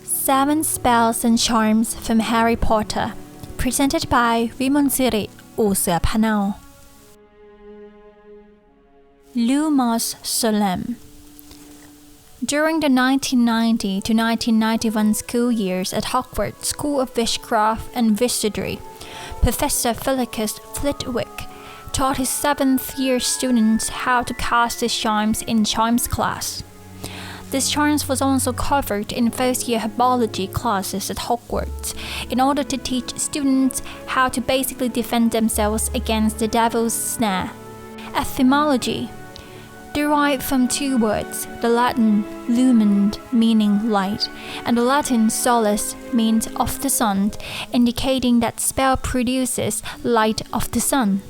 7 Spells and Charms from Harry Potter, presented by Vimonsiri, U-Sueaphanao. Lumos Solem. During the 1990 to 1991 school years at Hogwarts School of Witchcraft and Wizardry, Professor Felix Flitwick taught his 7th-year students how to cast his charms in charms class. This charms was also covered in first-year herbology classes at Hogwarts in order to teach students how to basically defend themselves against the devil's snare. Etymology. Derived from 2 words, the Latin lumen meaning light, and the Latin solis means of the sun, indicating that spell produces light of the sun.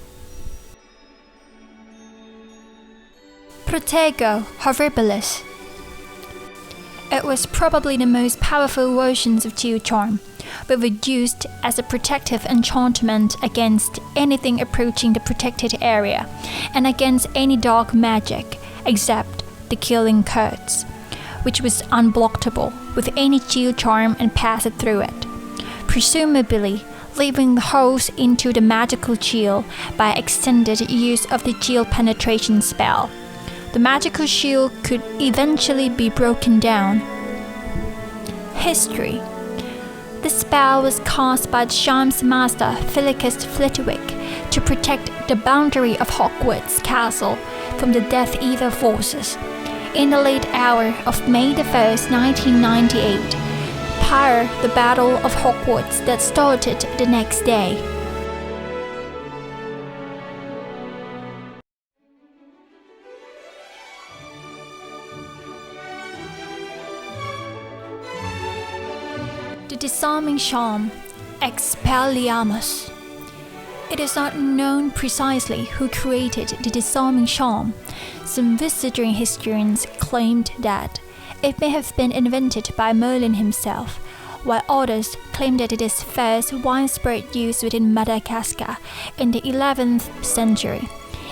Protego horribilis. It was probably the most powerful version of Chill Charm, but was used as a protective enchantment against anything approaching the protected area, and against any dark magic, except the killing curse, which was unblockable with any Chill Charm and pass it through it, presumably leaving the holes into the magical chill by extended use of the chill penetration spell. The magical shield could eventually be broken down. History. The spell was cast by the charms master Felix Flitwick to protect the boundary of Hogwarts Castle from the Death Eater forces. In the late hour of May 1st, 1998, prior the Battle of Hogwarts that started the next day. The disarming charm, Expelliarmus. It is not known precisely who created the disarming charm. Some wizardry historians claimed that it may have been invented by Merlin himself, while others claim that it is first widespread use within Madagascar in the 11th century.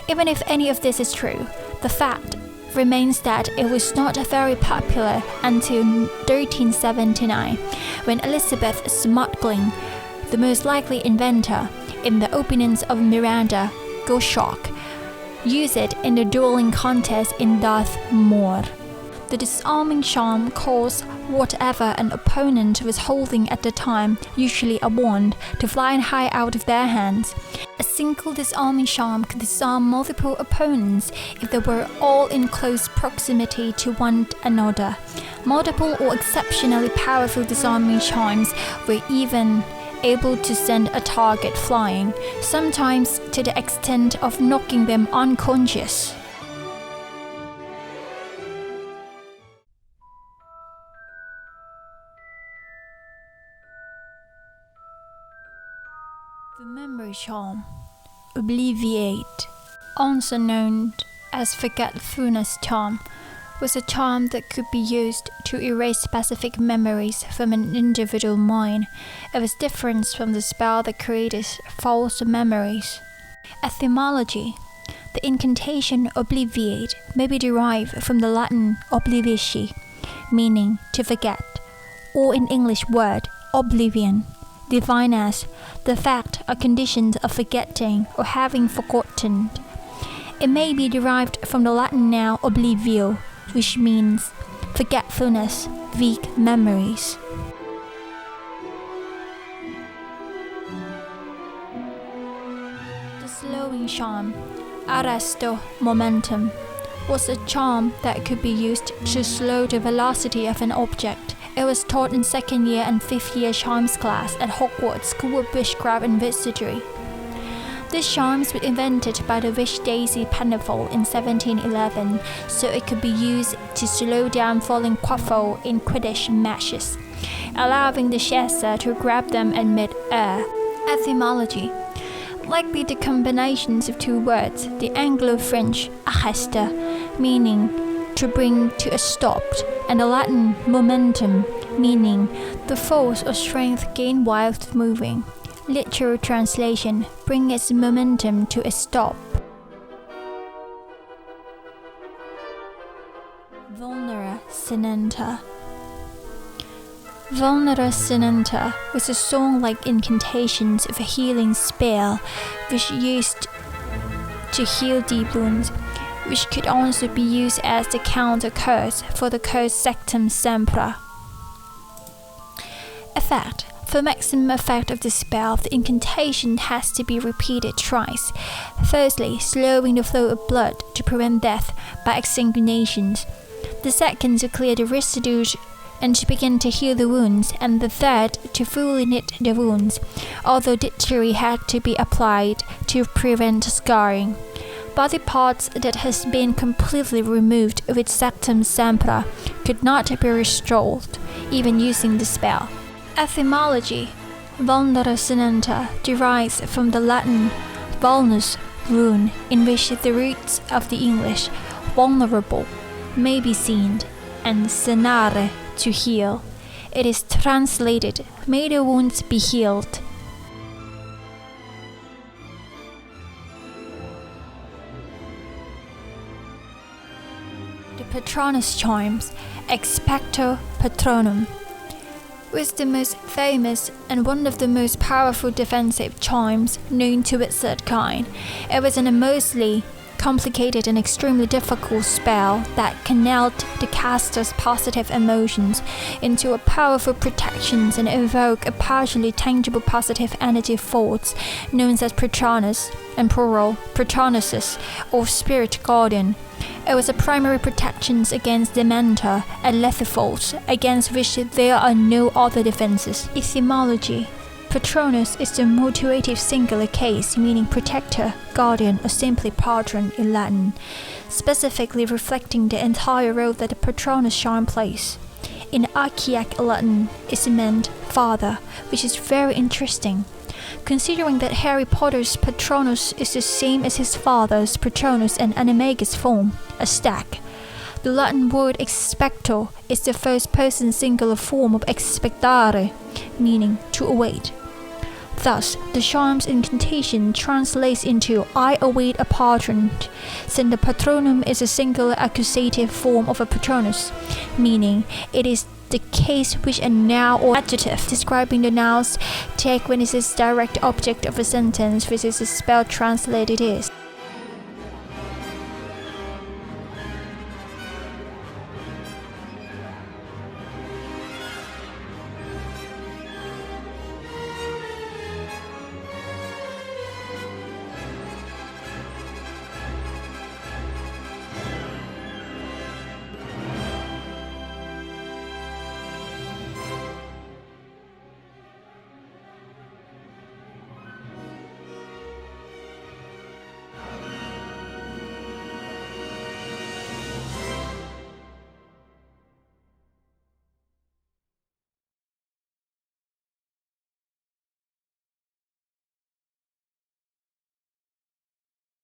Even if any of this is true, the fact remains that it was not very popular until 1379, when Elizabeth Smuggling, the most likely inventor, in the opinions of Miranda Goshawk, used it in the dueling contest in Dartmoor. The disarming charm caused whatever an opponent was holding at the time, usually a wand, to fly and high out of their hands. A single disarming charm could disarm multiple opponents if they were all in close proximity to one another. Multiple or exceptionally powerful disarming charms were even able to send a target flying, sometimes to the extent of knocking them unconscious. The memory charm, Obliviate, also known as Forgetfulness charm, was a charm that could be used to erase specific memories from an individual mind. It was different from the spell that created false memories. Etymology. The incantation Obliviate may be derived from the Latin oblivici, meaning to forget, or in English word oblivion, defined as the fact or condition of forgetting or having forgotten. It may be derived from the Latin noun oblivio, which means forgetfulness, weak memories. The slowing charm, Arresto Momentum, was a charm that could be used to slow the velocity of an object. It was taught in 2nd year and 5th year charms class at Hogwarts School of Witchcraft and Wizardry. This charms was invented by the witch Daisy Pennefold in 1711, so it could be used to slow down falling quaffle in Quidditch matches, allowing the chaser to grab them in mid-air. Etymology. Likely the combinations of 2 words, the Anglo-French arrester, meaning to bring to a stop, and the Latin momentum, meaning the force or strength gained whilst moving. Literal translation, bring its momentum to a stop. Vulnera Sinenta. Vulnera Sinenta was a song-like incantations of a healing spell which used to heal deep wounds, which could also be used as the counter curse for the curse Sectum Sempra. Effect. For maximum effect of the spell, the incantation has to be repeated twice. Firstly, slowing the flow of blood to prevent death by exsanguinations. The second, to clear the residues and to begin to heal the wounds, and the third, to fully knit the wounds, although diphthery had to be applied to prevent scarring. Body parts that has been completely removed with Sectum Sempra could not be restored, even using the spell. Etymology. Vulnera Sinenta derives from the Latin vulnus rune, in which the roots of the English vulnerable may be seen, and sanare, to heal. It is translated, may the wounds be healed. The Patronus chimes, Expecto Patronum, was the most famous and one of the most powerful defensive chimes known to its kind. It was an immensely complicated and extremely difficult spell that channeled the caster's positive emotions into a powerful protection and evoke a partially tangible positive energy force known as Patronus, and plural Patronuses, or Spirit Guardian. It was a primary protection against Dementor and Lethiforce, against which there are no other defenses. Etymology. Patronus is the motivative singular case, meaning protector, guardian, or simply patron in Latin, specifically reflecting the entire role that the Patronus charm plays. In archaic Latin, it meant father, which is very interesting, considering that Harry Potter's Patronus is the same as his father's Patronus and Animagus form, a stag. The Latin word expecto is the first-person singular form of expectare, meaning to await. Thus, the charm's incantation translates into I await a patron, since the patronum is a singular accusative form of a patronus, meaning it is the case which a noun or adjective describing the nouns take when it is direct object of a sentence, which is the spell translated is.